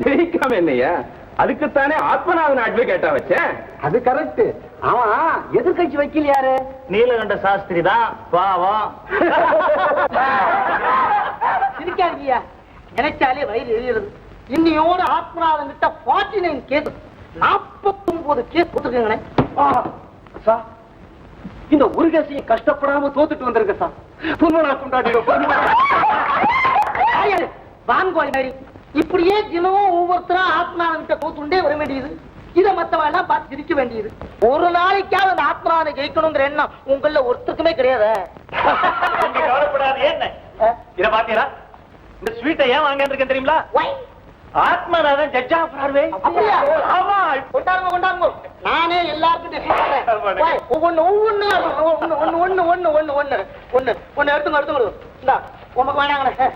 ஜெயிக்காம என்னையா? அதுக்குத்தானே ஆத்மநாதன் அட்வொகேட்டா வச்சேன். அது கரெக்ட். ஆமா, எதிர்கட்சி வக்கீல் யாரு? நீலகண்ட சாஸ்திரி தான். பாவம். சிரிக்காதீங்க, நினைச்சாலே வயிறு எரியுது. இன்னையோட ஆத்மநாதன் கிட்ட 49 கேஸ், 49 கேஸ் கொடுத்துருக்கீங்களே சார். இந்த ஒரு கேசையும் கஷ்டப்படாம தோத்துட்டு வந்திருக்க சார். பொன்மனா கொண்டாடி வான்கோழி மாதிரி இப்படியே தினமும் ஒவ்வொருத்தரும் ஆத்மநாதன் கிட்ட தோத்துண்டே வர வேண்டியது. இதை மத்தவன் எல்லாம் பார்த்து சிரிக்க வேண்டியது. ஒரு நாளைக்காவது அந்த ஆத்மநாதனை ஜெயிக்கணுங்கிற எண்ணம் உங்கள ஒருத்தருக்குமே கிடையாது. கவலைப்படாது. என்ன இத பாத்தீங்களா? இந்த ஸ்வீட்டை ஏன் வாங்க இருக்கேன் தெரியுங்களா? ஆத்மநாதன் ஜட்ஜா பிராட்வே. அப்படியா? ஆமா. கொண்டாடுங்க கொண்டாடுங்க. நானே எல்லாருக்கும் ஒவ்வொன்னு ஒண்ணு எடுத்துங்க. இந்தா உமக்கு வேணாங்கண்ணே.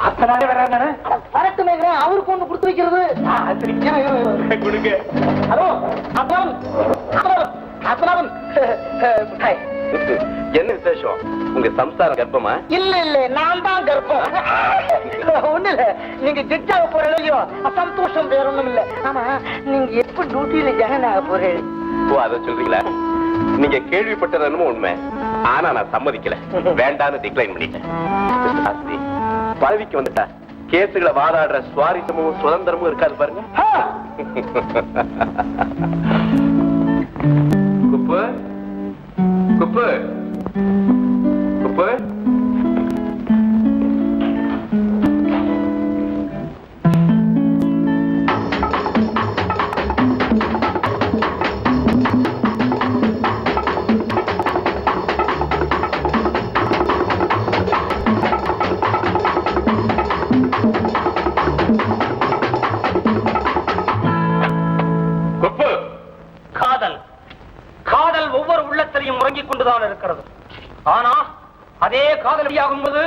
அத்தனாலே வராங்கண்ணே. வரட்டுமே, அவருக்கு ஒண்ணு கொடுத்து வைக்கிறது. கொடுங்க. ஹலோ அப்ராவன். என்ன விசேஷம்? உங்க சம்சார கர்ப்பமா? இல்ல இல்ல, நான் தான் கர்ப்பம். ஒண்ணு இல்ல, நீங்க ஜட்ஜாக போறீங்களோ சந்தோஷம், வேற ஒண்ணும் இல்ல. ஆமா, நீங்க எப்ப டியூட்டியில ஜாயின் ஆக போறீங்க? ஓ, அத சொல்றீங்களா? நீங்க கேள்விப்பட்டது என்னமோ உண்மை. ஆனா நான் சம்மதிக்கல, வேண்டான்னு டிக்ளைன் பண்ணிட்டேன். பதவிக்கு வந்துட்டா கேசுகளை வாதாடுற சுவாரஸ்யமும் சுதந்திரமும் இருக்காது பாருங்க. குப்பு குப்பு குப்பு. முறங்கிக் கொண்டுதான் இருக்கிறது. ஆனா அதே காதல் வெளியாகும்போது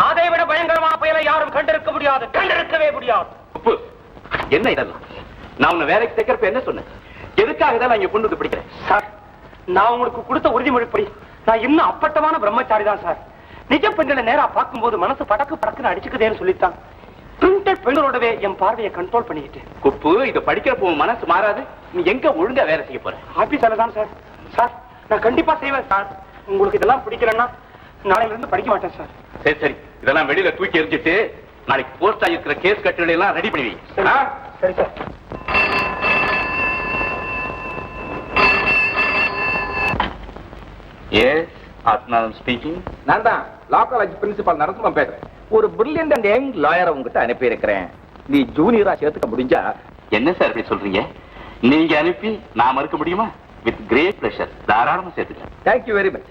அதை விட பயங்கரமான பயனை யாரும் கண்டிருக்க முடியாது, கண்டிருக்கவே முடியாது. என்ன இதெல்லாம்? நான் உன்னை வேலைக்கு சேர்க்கிறப்ப என்ன சொன்னேன்? எதுக்காக தான் இங்க கொண்டு வந்து பிடிக்கிறேன்? சார், நான் உங்களுக்கு கொடுத்த உறுதிமொழிப்படி நான் இன்னும் அப்பட்டமான பிரம்மச்சாரி தான் சார். நிஜ பெண்களை நேரா பார்க்கும்போது மனசு படக்கு படக்குன்னு அடிச்சுக்குதேன்னு சொல்லித்தான் பிரிண்டட் பெண்களோடவே என் பார்வையை கண்ட்ரோல் பண்ணிக்கிட்டு. குப்பு, இதை படிக்கிறப்போ மனசு மாறாது. நீ எங்க ஒழுங்கா வேலை செய்ய போற? ஆபீஸ்ல தான் சார். சார், நான் கண்டிப்பா செய்வேன் சார். உங்களுக்கு இதெல்லாம் பிடிக்கலன்னா நாளையில இருந்து படிக்க மாட்டேன் சார். சரி சரி, இதெல்லாம் வெளியில தூக்கி எரிஞ்சிட்டு நாளைக்கு போஸ்ட் ஆகிருக்கிற கேஸ் கட்டுகளை எல்லாம் ரெடி பண்ணி. சரி சார். S, Athmanathan speaking. நான் தான் லா காலேஜ் பிரின்சிபால் நரசிம்மன் பேசுறேன். ஒரு பிரில்லியன்ட் அண்ட் யங் லாயரை உங்ககிட்ட அனுப்பி இருக்கிறேன். நீ ஜூனியரா சேர்த்துக்க முடிஞ்சா? என்ன சார் இப்படி சொல்றீங்க? நீங்க அனுப்பி நான் மறுக்க முடியுமா? வித் கிரேட் பிளஷர், தாராளமா சேர்த்துக்கலாம். Thank you very much.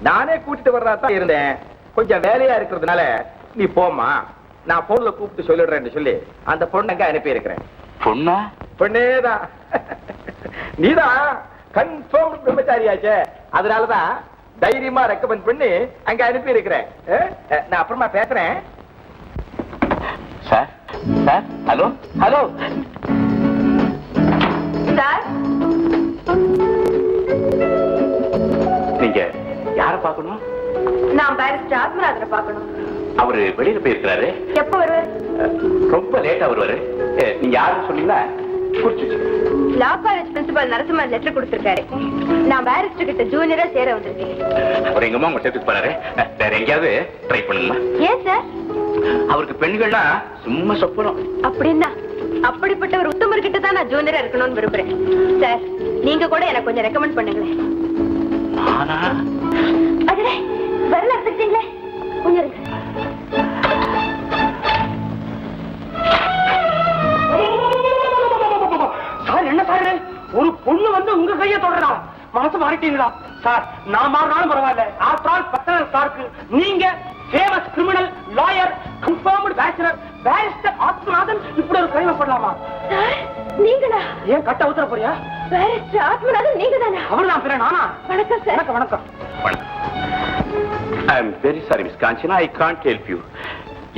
நானே கூட்டிட்டு வர்றதா தான் இருந்தேன். கொஞ்சம் வேலையா இருக்கிறதுனால நீ போமா, நான் போன்ல கூப்பிட்டு சொல்லிடுறேன்னு சொல்லி அந்த பொண்ணங்க அனுப்பி இருக்கிறேன். பொண்ணா? பொண்ணேதான். நீதான் கன்ஃபார்ம் பிரம்மச்சாரியாச்சே, அதனாலதான் தைரியமா ரெக்கமெண்ட் பண்ணி அங்க அனுப்பி இருக்கிறேன். நான் அப்புறமா பேசுறேன். Sir sir, hello hello sir, நீங்க யார பார்க்கணும்? நான் பாரிஸ்டர் ஆத்மநாதனை பார்க்கணும். அவரு வெளியில போயிருக்கிறாரு. எப்ப வருவார்? ரொம்ப லேட்டா வருவாரு. நீங்க யாருன்னு சொன்னீங்கன்னா குறிச்சு. லா காலேஜ் பிரின்சிபால் நரசிம்மன் லெட்டர் கொடுத்திருக்காரு. நான் பாரிஸ்டர் கிட்ட ஜூனியரா சேர வந்திருக்கேன். அவர் எங்க அம்மா உங்க சேர்த்துக்கு போறாரு. வேற எங்கேயாவது ட்ரை பண்ணுமா? ஏன் சார்? அவருக்கு பெண்கள்னா சும்மா சொப்பனம். அப்படின்னா அப்படிப்பட்ட ஒரு உத்தமர்கிட்ட தான் நான் ஜூனியரா இருக்கணும்னு விரும்புறேன். சார், நீங்க கூட எனக்கு கொஞ்சம் ரெக்கமெண்ட் பண்ணுங்களேன். அடடே, வரல எடுத்துக்கிட்டீங்களே. கொஞ்சம் சார், என்ன சார் ஒரு பொண்ணு வந்து உங்க கையை தொடரா? மனசு மாறிட்டீங்களா சார்? நான் மாறினாலும் பரவாயில்ல. ஆஃப்டர் ஆல் பர்சனல் ஸ்டார்க்கு நீங்க famous criminal lawyer, confirmed bachelor barrister Athmanathan இப்படி ஒரு கிரைம் பண்ணலாமா? சார், நீங்களா? ஏன் கட்ட உத்தர போறியா? பாரிஸ்டர் ஆத்மநாதன் நீங்க தானா? அவர்தான் சார். நானா? வணக்கம் சார். வணக்கம் வணக்கம். I am very sorry miss Kanchana, I can't help you.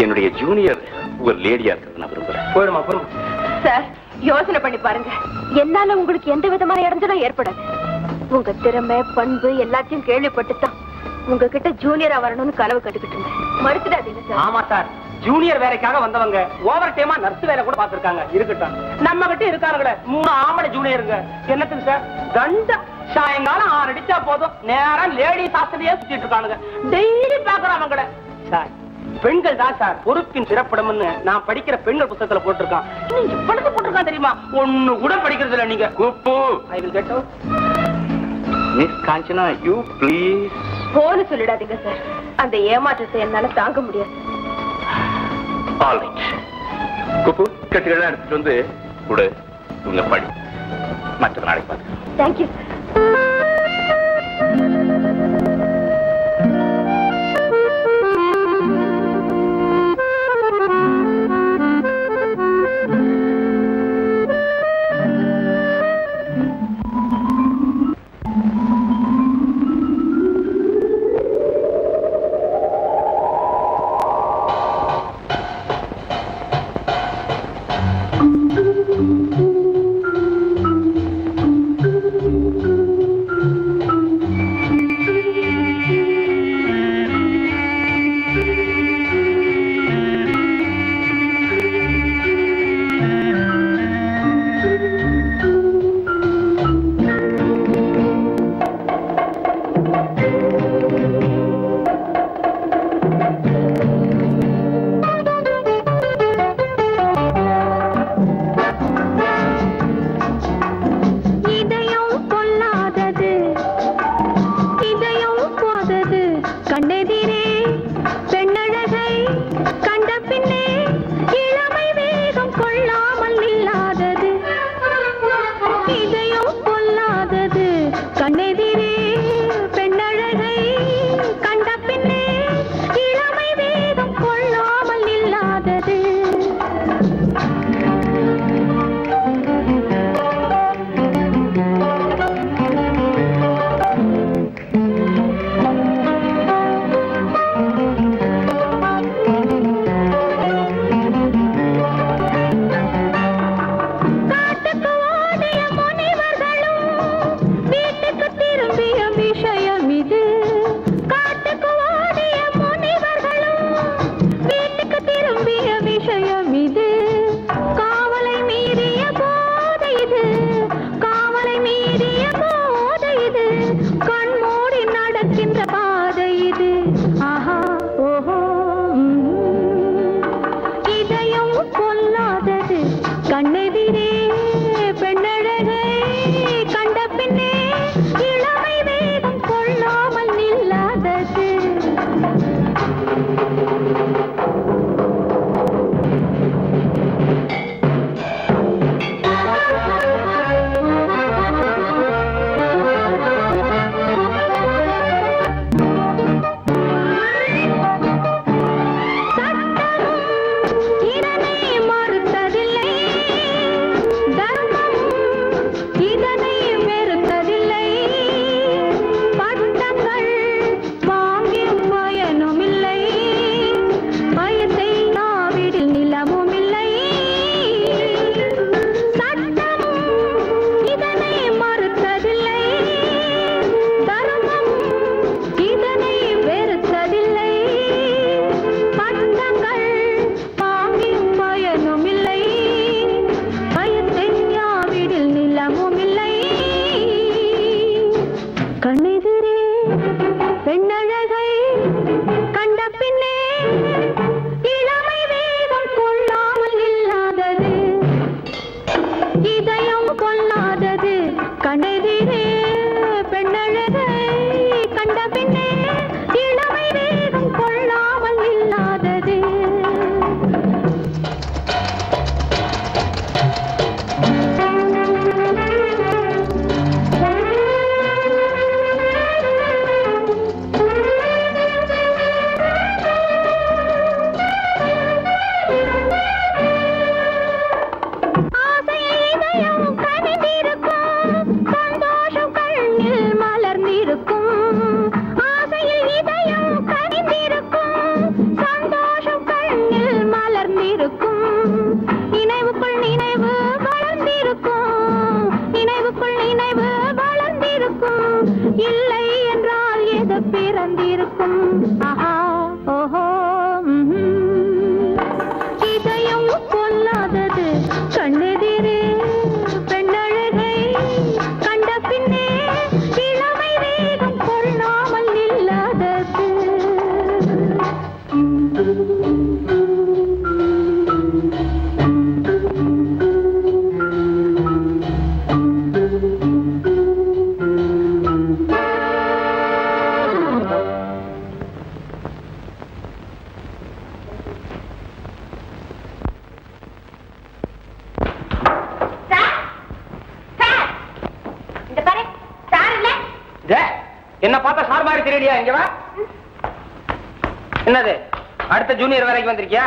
என்னுடைய ஜூனியர் ஒரு லேடியா இருக்கிறது நான் விரும்புறேன். போயிடுமா போயிடும். சார், யோசனை பண்ணி பாருங்க. என்னால உங்களுக்கு எந்த விதமான இடைஞ்சலும் ஏற்படாது. உங்க திறமை பண்பு எல்லாத்தையும் கேள்விப்பட்டுதான் உங்ககிட்ட ஜூனியரா வரணும்னு கனவு கட்டுக்கிட்டு இருந்தேன். மறுத்துடாதீங்க சார். ஆமா சார், ஜூனியர் வேலைக்காக வந்தவங்க ஓவர் டைமா நர்ஸ் வேலை கூட பாத்துருக்காங்க. இருக்கட்டும், நம்ம கிட்ட இருக்காங்களே 3 ஆம்பளை ஜூனியருங்க. என்னத்துக்கு சார்? தண்டம். சாயங்காலம் 6 அடிச்சா போதும், நேரம் லேடிஸ் ஆஸ்திரேலியா சுத்திட்டு இருக்கானுங்க. டெய்லி பாக்குறாங்க சார். பெண்கள் தான் சார் பொறுப்பின் சிறப்பிடம்னு நான் படிக்கிற பெண்கள் புத்தகத்துல போட்டிருக்கான். நீங்க இவ்வளவு போட்டிருக்கான் தெரியுமா? ஒண்ணு கூட படிக்கிறது இல்ல நீங்க. Kuppu, I will get out. Miss Kanchana, you please. போன்னு சொல்லிடாதீங்க சார். அந்த ஏமாற்றத்தை என்னால தாங்க முடியாது. All right. குப்பு, கட்டுகள் எடுத்துட்டு வந்து கொடு. இவங்க படி. மற்ற நாளைக்கு பார்த்து. தேங்க்யூ. என்ன பார்த்தா சார் மாதிரி தெரியலையா? இங்க வா. என்னது அடுத்த ஜூனியர் வேலைக்கு வந்திருக்கியா?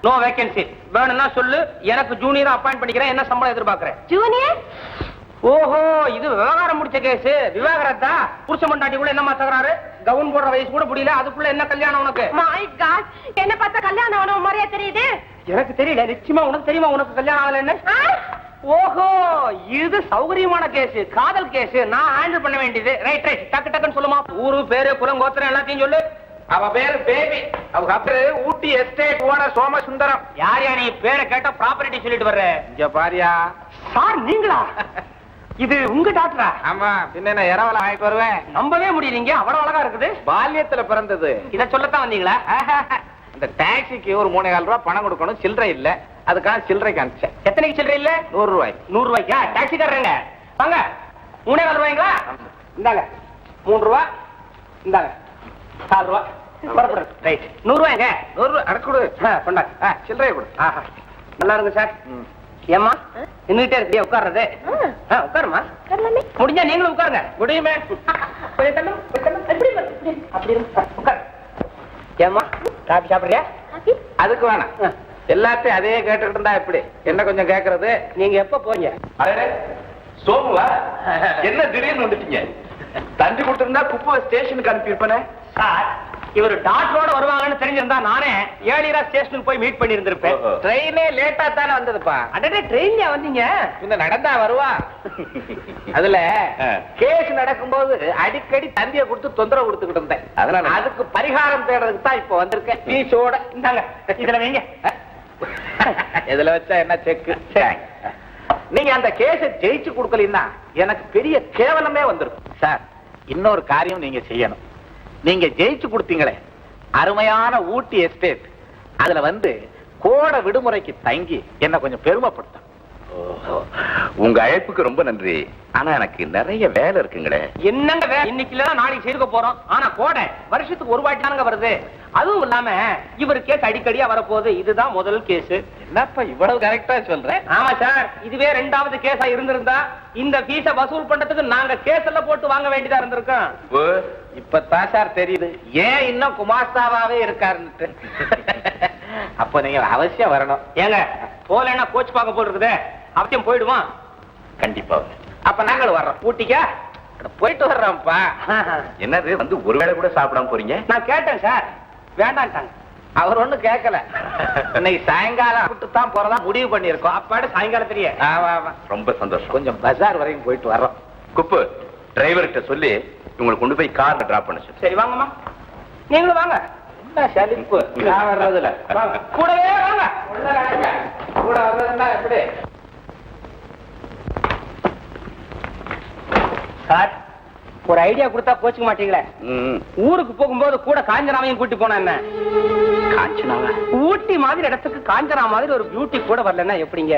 No vacancy. வேணும்னா சொல்லு, எனக்கு ஜூனியர் அப்பாயிண்ட் பண்ணிக்கிறேன். என்ன சம்பளம் எதிர்பார்க்கறேன்? ஜூனியர்? ஓஹோ, இது விவகாரம் முடிச்ச கேஸ். விவாகரத்தா? புருஷ மண்டாட்டி கூட என்ன மாத்தறாரு? கவுன் போடுற வயசு கூட முடியல, அதுக்குள்ள என்ன கல்யாணம் உனக்கு? மை காட், என்ன பார்த்தா கல்யாணம் ஆன மாதிரியா தெரியுது? எனக்கு தெரியல. நிச்சயமா உனக்கு தெரியுமா உனக்கு கல்யாணம் ஆகல என்ன? ஓஹோ, இது சௌகரியமான கேஸ், காதல் கேஸ். நான் ஹேண்டில் பண்ண வேண்டியது. ரைட் ரைட், டக்கு டக்குன்னு சொல்லுமா. ஊரு பேரு குலம் கோத்திரம் எல்லாத்தையும் சொல்லு. அவ பேரு பேபி. அவங்க பேரு ஊட்டி எஸ்டேட் ஓனர் சோமசுந்தரம். யார் நீ பேரை கேட்டா ப்ராப்பர்ட்டி சொல்லிட்டு வர்ற? இங்க பாரியா. சார் நீங்களா? இது உங்க டாக்டரா? ஆமா, பின்ன என்ன இரவல ஆயிட்டு வருவேன். நம்பவே முடியலீங்க, அவ்வளவு அழகா இருக்குது. பால்யத்துல பிறந்தது. இத சொல்லத்தான் வந்தீங்களா? இந்த டாக்ஸிக்கு ஒரு 3,000 ரூபாய் பணம் கொடுக்கணும், சில்லறை இல்ல. அதுக்காக சில்லறை காமிச்சேன். எத்தனைக்கு சில்லறை இல்ல? 100 ரூபாய். 100 ரூபாய்க்கா? டாக்ஸிக்காரங்க வாங்க. 3,000 ரூபாய்ங்களா? இந்தாங்க 3 ரூபாய். இந்தாங்க 4 ரூபாய். ரைட், 100 ரூபாய்ங்க. 100 ரூபாய் அடக்குடு. கொண்டாங்க. சில்லறை கொடு. ஆஹா, நல்லா இருங்க சார். ஏம்மா நின்னுட்டே இருக்கியா? உட்கார்றது. உட்காருமா. முடிஞ்சா நீங்களும் உட்காருங்க. முடியுமே. கொஞ்சம் தள்ளும், கொஞ்சம் தள்ளும். அப்படி இருக்கு. உட்காரு. ஏம்மா காபி சாப்பிடுறியா? அதுக்கு வேணாம். எல்லாத்தையும் அதே கேட்டுக்கிட்டு இருந்தா எப்படி? என்ன கொஞ்சம் கேக்குறது? நீங்க எப்ப போறீங்க? சோமுவா, என்ன திடீர்னு வந்துட்டீங்க? தண்டி கொடுத்திருந்தா குப்பை ஸ்டேஷனுக்கு அனுப்பி இருப்பேனே. சார், இவர் டாக்டரோட வருவாங்கன்னு தெரிஞ்சிருந்தா நானே ஏழிரா ஸ்டேஷனுக்கு போய் மீட் பண்ணி இருந்திருப்பேன். ட்ரெயினே லேட்டா தானே வந்ததுப்பா. அடடே, ட்ரெயின்ல வந்தீங்க? இந்த நடந்தா வருவா. அதுல கேஸ் நடக்கும்போது அடிக்கடி தந்திய கொடுத்து தொந்தரவு கொடுத்துக்கிட்டு இருந்தேன். அதனால அதுக்கு பரிகாரம் தேடுறதுக்கு தான் இப்ப வந்திருக்கேன். பீஸோட. இந்தாங்க, இதுல வைங்க. இதுல வச்சா என்ன செக்கு? நீங்க அந்த கேஸை ஜெயிச்சு கொடுக்கலன்னா எனக்கு பெரிய கேவலமே வந்திருக்கும். சார், இன்னொரு காரியம் நீங்க செய்யணும். நீங்க ஜெயிச்சு கொடுத்தீங்களே அருமையான ஊட்டி எஸ்டேட், அதுல வந்து கோடை விடுமுறைக்கு தங்கி என்ன கொஞ்சம் பெருமைப்படுத்த. உங்க அழைப்புக்கு ரொம்ப நன்றி. ஆனா எனக்கு நிறைய வேலை இருக்குங்களே. என்னங்க இன்னைக்கு இல்ல நாளைக்கு செய்துக்க போறோம். ஆனா கோடை வருஷத்துக்கு ஒரு வாட்டி தானங்க வருது. அதுவும் இல்லாம இவர் கேஸ் அடிக்கடியா வரப்போகுது. இதுதான் முதல் கேஸ். என்னப்பா இவ்வளவு கரெக்டா சொல்றேன்? ஆமா சார், இதுவே 2வது கேஸா இருந்திருந்தா இந்த ஃபீஸ வசூல் பண்றதுக்கு நாங்க கேஸ் எல்லாம் போட்டு வாங்க வேண்டியதா இருந்திருக்கோம். இப்பதான் சார் தெரியுது ஏன் இன்னும் குமாஸ்தாவாவே இருக்காருன்னுட்டு. அப்ப நீங்க அவசியம் வரணும். ஏங்க போலன்னா கோச் பார்க்க போல் இருக்குதே, அவசியம் போயிடுவான். கண்டிப்பா. அப்ப நாங்களும் வர்றோம். ஊட்டிக்கா? போயிட்டு வர்றோம்ப்பா. என்னது வந்து ஒருவேளை கூட சாப்பிடாம போறீங்க? நான் கேட்டேன் சார், வேண்டான்ட்டாங்க. அவர் ஒண்ணும் கேட்கல. இன்னைக்கு சாயங்காலம் விட்டு தான் போறதா முடிவு பண்ணிருக்கோம். அப்பாடு சாயங்காலத்திலேயே? ஆமா ஆமா. ரொம்ப சந்தோஷம். கொஞ்சம் பஜார் வரைக்கும் போயிட்டு வர்றோம். குப்பு, டிரைவர்கிட்ட சொல்லி உங்களை கொண்டு போய் கார்ல டிராப் பண்ண சொல்லு. சரி வாங்கம்மா, நீங்களும் வாங்க. என்ன சலிப்பு நான் வர்றதுல. வாங்க, கூடவே வாங்க. கூட வர்றதுன்னா எப்படி? சார், ஒரு ஐடியா கொடுத்தா கோச்சுக்க மாட்டீங்களே. ஊருக்கு போகும்போது கூட காஞ்சனாவையும் கூட்டி போனா என்ன? காஞ்சனாவா? ஊட்டி மாதிரி இடத்துக்கு காஞ்சனா மாதிரி ஒரு பியூட்டி கூட வரலன்னா எப்படிங்க?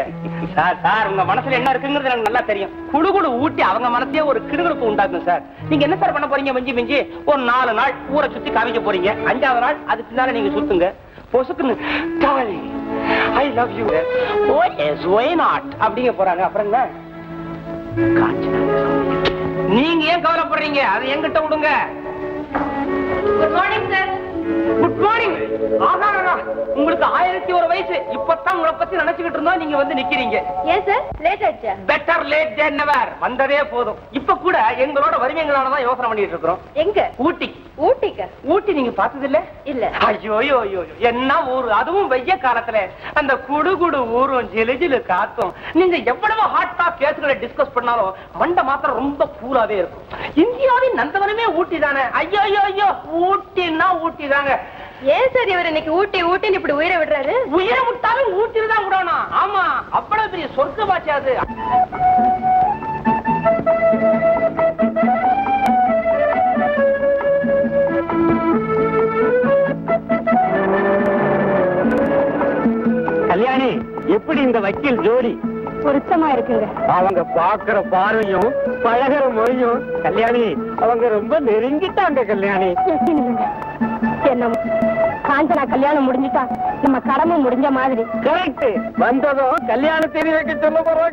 சார் சார், உங்க மனசுல என்ன இருக்குங்கிறது எனக்கு நல்லா தெரியும். குடுகுடு ஊட்டி அவங்க மனசையே ஒரு கிடுகிடுப்பு உண்டாக்கும் சார். நீங்க என்ன சார் பண்ண போறீங்க? மிஞ்சி மிஞ்சி ஒரு 4 நாள் ஊரை சுத்தி காமிக்க போறீங்க. 5வது நாள் அதுக்கு பின்னால நீங்க சுத்துங்க. பொசுக்குன்னு darling I love you, oh yes why not அப்படிங்க போறாங்க. அப்புறம் என்ன? நீங்க ஏன் கவலைப்படுறீங்க? அது என்கிட்ட விடுங்க. Good morning sir. Good morning. Aakara, உங்களுக்கு 1001 வயசு. இப்பதான் உங்களை பத்தி நினைச்சுக்கிட்டு இருந்தோம், நீங்க வந்து நிக்கிறீங்க. ஏன் சார் லேட் ஆயிடுச்சா? பெட்டர் லேட் தென் நெவர். வந்ததே போதும். இப்ப கூட எங்களோட வருவீங்களானதான் யோசனை பண்ணிட்டு இருக்கிறோம். எங்க? ஊட்டி. ஊட்டிக்கா? ஊட்டி நீங்க பார்த்தது இல்ல? இல்ல. ஐயோ ஐயோ ஐயோ, என்ன ஊரு, அதுவும் வெய்ய காலத்துல அந்த குடுகுடு ஊரும் ஜிலு ஜிலு காத்தும். நீங்க எவ்வளவு ஹாட்டா கேஸ்களை டிஸ்கஸ் பண்ணாலும் மண்டை மாத்திரம் ரொம்ப கூலாவே இருக்கும். இந்தியாவின் நந்தவனமே ஊட்டி தானே. ஐயோ ஐயோ ஐயோ, ஊட்டின்னா ஊட்டி தாங்க. ஏன் சார் இவர் இன்னைக்கு ஊட்டி ஊட்டின்னு இப்படி உயிரை விடுறாரு? உயிரை விட்டாலும் ஊட்டில தான் விடணும். ஆமா, அவ்வளவு பெரிய சொர்க்கமாச்சு அது. கல்யாணி, எப்படி இந்த வக்கீல் ஜோடி? பொருத்தமா இருக்குங்க. அவங்க பாக்குற பார்வையும் பழகிற மொழியும் கல்யாணி, அவங்க ரொம்ப நெருங்கிட்டாங்க கல்யாணி. என்ன காஞ்சனா கல்யாணம் முடிஞ்சுட்டா நம்ம கடமை முடிஞ்ச மாதிரி. கரெக்ட். வந்ததும் கல்யாணம் தெரிய வைக்க சொல்ல போறோம்.